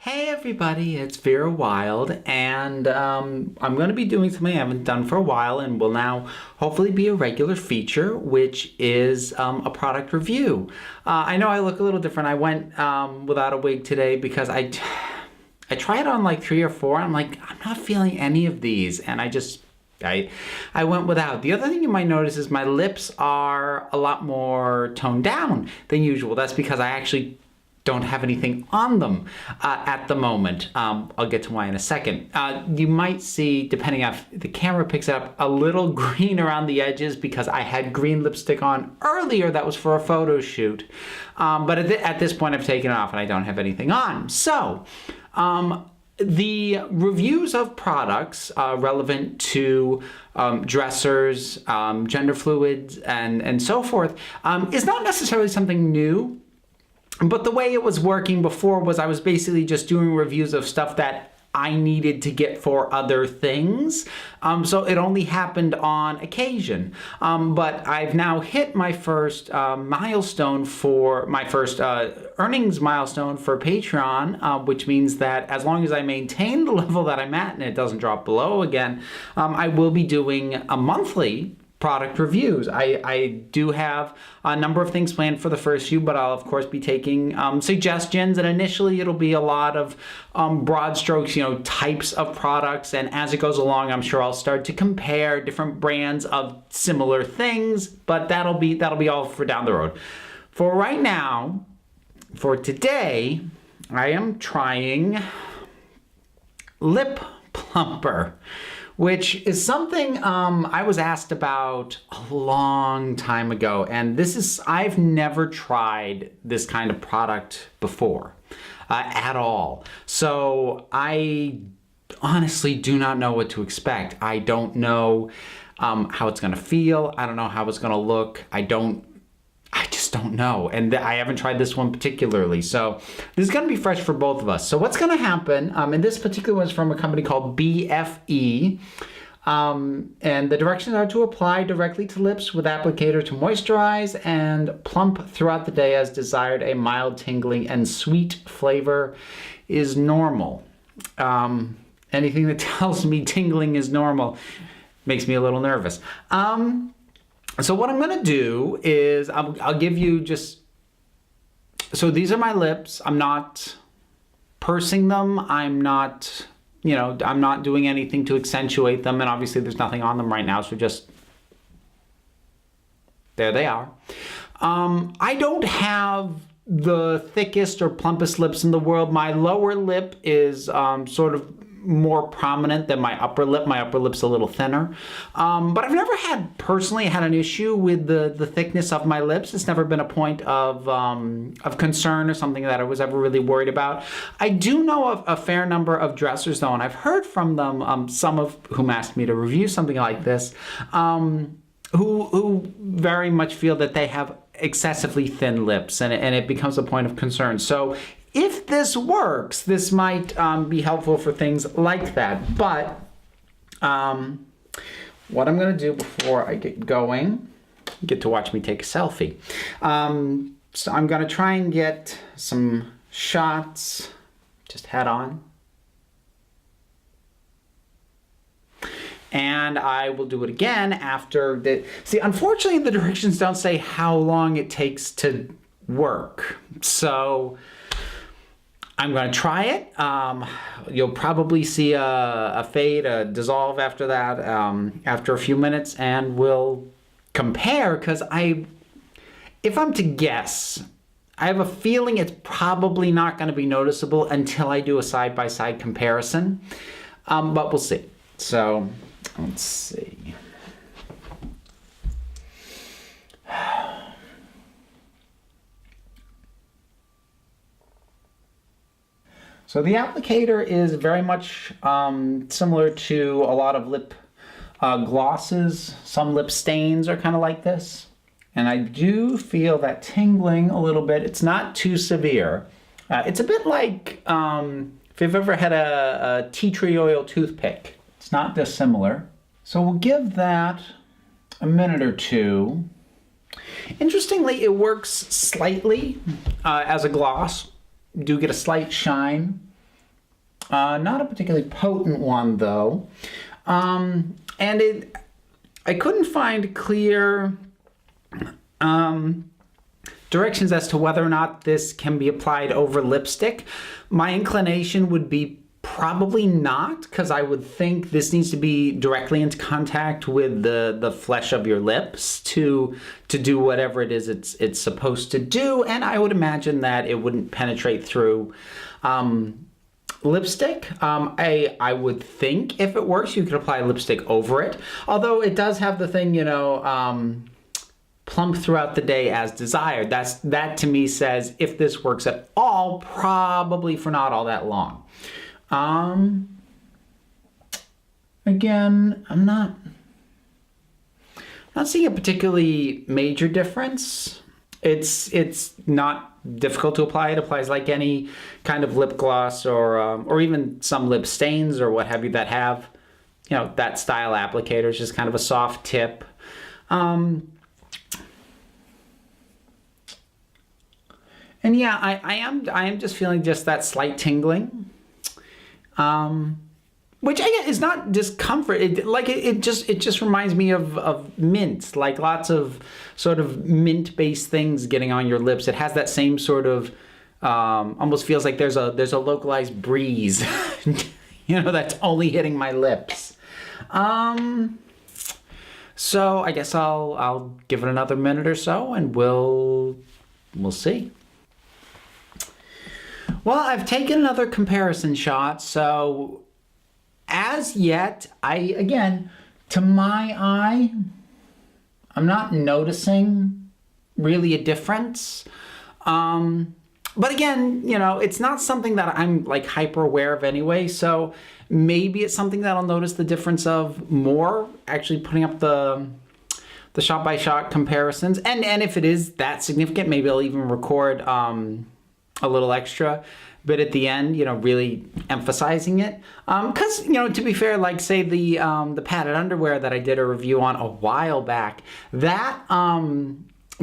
Hey everybody, it's Vera Wild, and I'm going to be doing something I haven't done for a while and will now hopefully be a regular feature, which is a product review. I know I look a little different. I went without a wig today because I tried on like 3 or 4. I'm like, I'm not feeling any of these, and I went without. The other thing you might notice is my lips are a lot more toned down than usual. That's because I actually don't have anything on them at the moment. I'll get to why in a second. You might see, depending on if the camera picks it up, a little green around the edges because I had green lipstick on earlier. That was for a photo shoot. But at this point I've taken it off and I don't have anything on. So the reviews of products relevant to dressers, gender fluids, and so forth is not necessarily something new. But the way it was working before was I was basically just doing reviews of stuff that I needed to get for other things. So it only happened on occasion. But I've now hit my first milestone for my first earnings milestone for Patreon, which means that as long as I maintain the level that I'm at and it doesn't drop below again, I will be doing a monthly product reviews. I do have a number of things planned for the first few, but I'll of course be taking suggestions, and initially it'll be a lot of broad strokes, types of products, and as it goes along I'm sure I'll start to compare different brands of similar things, but that'll be all for down the road. For right now, for today, I am trying Lip Plumper, which is something I was asked about a long time ago. And I've never tried this kind of product before at all. So I honestly do not know what to expect. I don't know how it's gonna feel. I don't know how it's gonna look. I just don't know. And I haven't tried this one particularly. So this is going to be fresh for both of us. So what's going to happen, and this particular one is from a company called BFE. And the directions are to apply directly to lips with applicator to moisturize and plump throughout the day as desired. A mild tingling and sweet flavor is normal. Anything that tells me tingling is normal makes me a little nervous. So what I'm going to do is I'll give you so these are my lips. I'm not pursing them. I'm not doing anything to accentuate them. And obviously there's nothing on them right now. So just, there they are. I don't have the thickest or plumpest lips in the world. My lower lip is sort of more prominent than my upper lip. My upper lip's a little thinner. But I've never personally had an issue with the thickness of my lips. It's never been a point of concern or something that I was ever really worried about. I do know of a fair number of dressers though, and I've heard from them, some of whom asked me to review something like this, who very much feel that they have excessively thin lips, and it becomes a point of concern. So if this works, this might be helpful for things like that. But what I'm going to do before I get going, you get to watch me take a selfie. So I'm going to try and get some shots just head on. And I will do it again after see, unfortunately the directions don't say how long it takes to work. So I'm going to try it. You'll probably see a fade, a dissolve after that, after a few minutes, and we'll compare, because if I'm to guess, I have a feeling it's probably not going to be noticeable until I do a side-by-side comparison, but we'll see. So let's see. So the applicator is very much similar to a lot of lip glosses. Some lip stains are kind of like this. And I do feel that tingling a little bit. It's not too severe. It's a bit like if you've ever had a tea tree oil toothpick. It's not dissimilar. So we'll give that a minute or two. Interestingly, it works slightly as a gloss. Do get a slight shine Not a particularly potent one though. And I couldn't find clear directions as to whether or not this can be applied over lipstick. My inclination would be probably not, because I would think this needs to be directly into contact with the flesh of your lips to do whatever it is it's supposed to do, and I would imagine that it wouldn't penetrate through lipstick. I would think if it works, you could apply lipstick over it, although it does have the thing, you know, plump throughout the day as desired. That to me says if this works at all, probably for not all that long. Again, I'm not seeing a particularly major difference. It's not difficult to apply. It applies like any kind of lip gloss or even some lip stains or what have you that have, you know, that style applicator. It's just kind of a soft tip. And yeah, I am just feeling just that slight tingling, which I guess is not discomfort. It just reminds me of mint, like lots of sort of mint-based things getting on your lips. It has that same sort of almost feels like there's a localized breeze, you know, that's only hitting my lips. So I guess I'll give it another minute or so, and we'll see. Well, I've taken another comparison shot, so as yet, again, to my eye, I'm not noticing really a difference. But again, you know, it's not something that I'm like hyper aware of anyway, so maybe it's something that I'll notice the difference of more actually putting up the shot-by-shot comparisons. And if it is that significant, maybe I'll even record a little extra bit at the end, you know, really emphasizing it. Because, you know, to be fair, like say the padded underwear that I did a review on a while back, that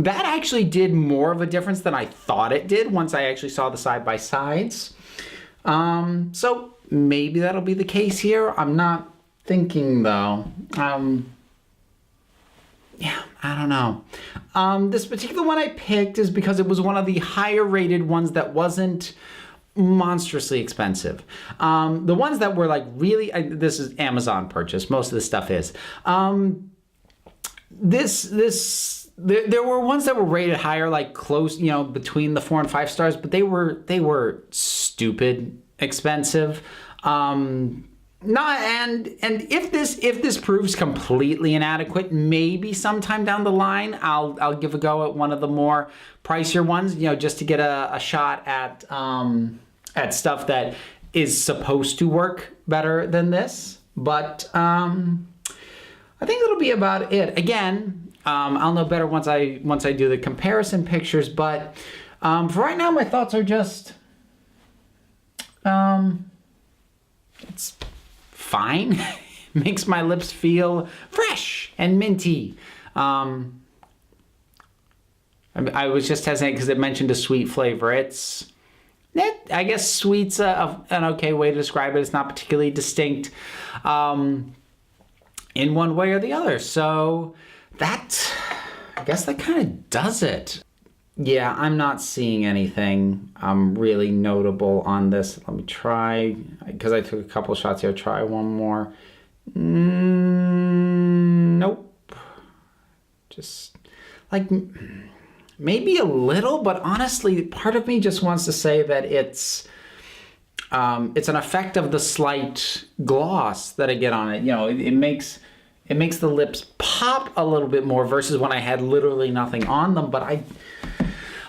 actually did more of a difference than I thought it did once I actually saw the side-by-sides. So maybe that'll be the case here. I'm not thinking though. Yeah, I don't know. This particular one I picked is because it was one of the higher rated ones that wasn't monstrously expensive. The ones that were like really, this is Amazon purchase, most of the stuff is. There were ones that were rated higher, like close, you know, between the 4 and 5 stars, but they were stupid expensive. And if this proves completely inadequate, maybe sometime down the line I'll give a go at one of the more pricier ones, you know, just to get a shot at stuff that is supposed to work better than this. But I think that'll be about it. Again, I'll know better once I do the comparison pictures. But for right now, my thoughts are just it's fine. Makes my lips feel fresh and minty. I was just hesitant because it mentioned a sweet flavor. I guess sweet's an okay way to describe it. It's not particularly distinct in one way or the other. So I guess that kind of does it. Yeah, I'm not seeing anything really notable on this. Let me try, because I took a couple shots here. Try one more. Nope. Just like maybe a little, but honestly, part of me just wants to say that it's an effect of the slight gloss that I get on it. You know, it makes the lips pop a little bit more versus when I had literally nothing on them. But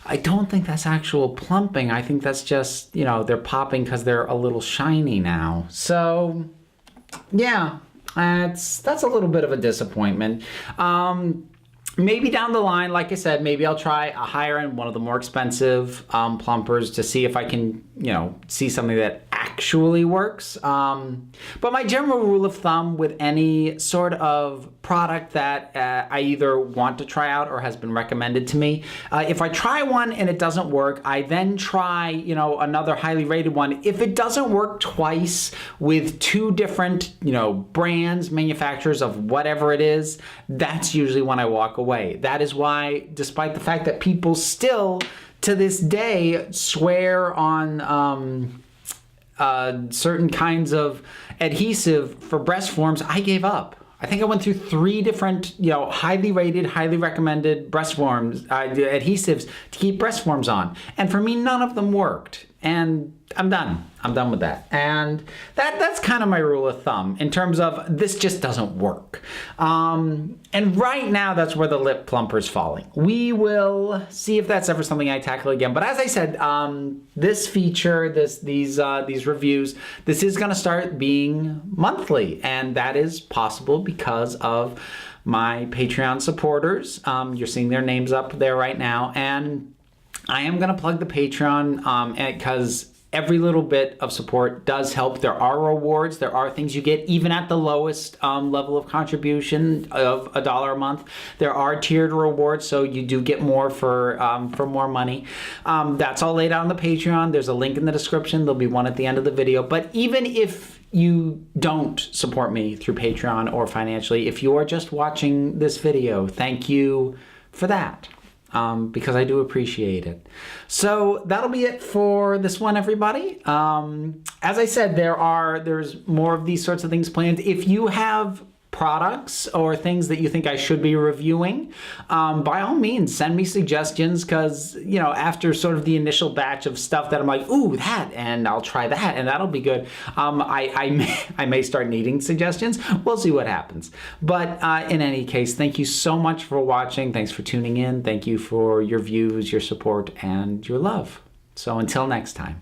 I don't think that's actual plumping. I think that's just, you know, they're popping because they're a little shiny now. So, yeah, that's a little bit of a disappointment. Maybe down the line, like I said, maybe I'll try a higher end, one of the more expensive plumpers to see if I can, you know, see something that actually works. But my general rule of thumb with any sort of product that I either want to try out or has been recommended to me, if I try one and it doesn't work, I then try, another highly rated one. If it doesn't work twice with two different, brands, manufacturers of whatever it is, that's usually when I walk away. That is why, despite the fact that people still to this day swear on certain kinds of adhesive for breast forms, I gave up. I think I went through 3 different, highly rated, highly recommended breast forms, adhesives to keep breast forms on. And for me, none of them worked. And I'm done. I'm done with that. And that's kind of my rule of thumb in terms of this just doesn't work. And right now, that's where the lip plumper's falling. We will see if that's ever something I tackle again. But as I said, this feature, these reviews, this is going to start being monthly. And that is possible because of my Patreon supporters. You're seeing their names up there right now. And I am going to plug the Patreon because every little bit of support does help. There are rewards. There are things you get even at the lowest level of contribution of $1 a month. There are tiered rewards, so you do get more for more money. That's all laid out on the Patreon. There's a link in the description. There'll be one at the end of the video. But even if you don't support me through Patreon or financially, if you are just watching this video, thank you for that. Because I do appreciate it. So that'll be it for this one, everybody. As I said, there's more of these sorts of things planned. If you have products or things that you think I should be reviewing, by all means, send me suggestions because, after sort of the initial batch of stuff that I'm like, ooh, that, and I'll try that, and that'll be good. I may start needing suggestions. We'll see what happens. But in any case, thank you so much for watching. Thanks for tuning in. Thank you for your views, your support, and your love. So until next time.